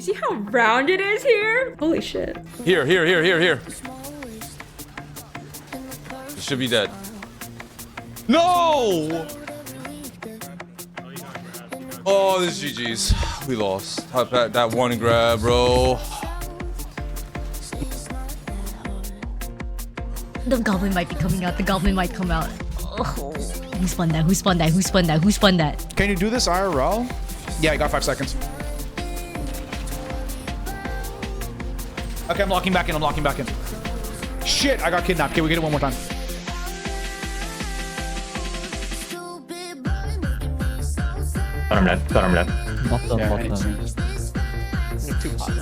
You see how round it is here? Holy shit. Here. It should be dead. No! Oh, this is GG's. We lost. That one grab, bro. The goblin might be coming out. The goblin might come out. Oh. Who spun that? Who spun that? Who spun that? Who spun that? Can you do this IRL? Yeah, I got 5 seconds. Okay, I'm locking back in. Shit, I got kidnapped. Okay, we get it one more time. Got him dead. Bottom. Two pot. I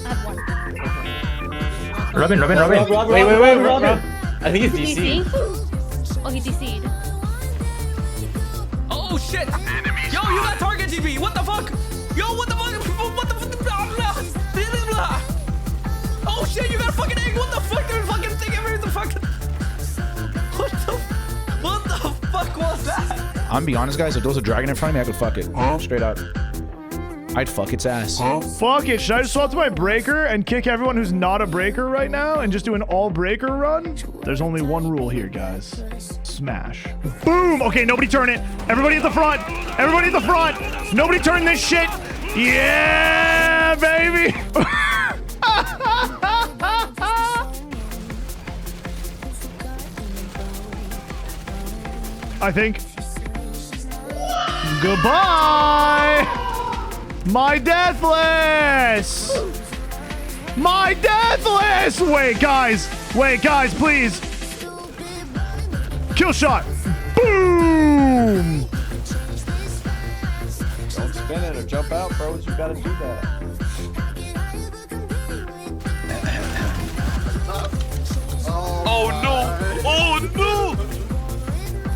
have one. Robin. Wait, Robin. I think it's DC? DC. Oh, he DC'd. Oh shit! Yo, you got target GP. What the fuck? Yo, what the fuck? What the fuck? Blah, blah. Oh shit, you got a fucking egg. What the fuck? There's fucking thing everywhere. The fuck? What the fuck was that? I'm gonna be honest, guys. If there was a dragon in front of me, I could fuck it. Straight up. I'd fuck its ass. Fuck it. Should I just swap to my breaker and kick everyone who's not a breaker right now and just do an all breaker run? There's only one rule here, guys. Smash. Boom. Okay, nobody turn it. Everybody at the front. Everybody at the front. Nobody turn this shit. Yeah, baby. I think. Goodbye. My Deathless! My Deathless! Wait, guys, please. Kill shot. Boom! Don't spin it or jump out, bro. You gotta do that. Oh no! Oh no!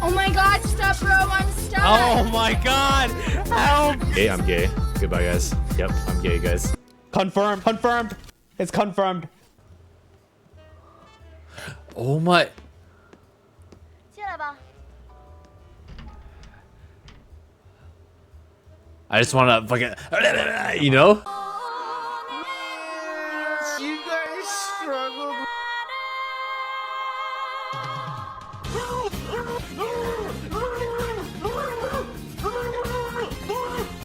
Oh my god, stop, bro. I'm stuck. Oh my god! Help! Hey, I'm gay. Goodbye, guys. Yep, I'm gay, guys. Confirmed. It's confirmed. Oh my. I just wanna fucking, you know?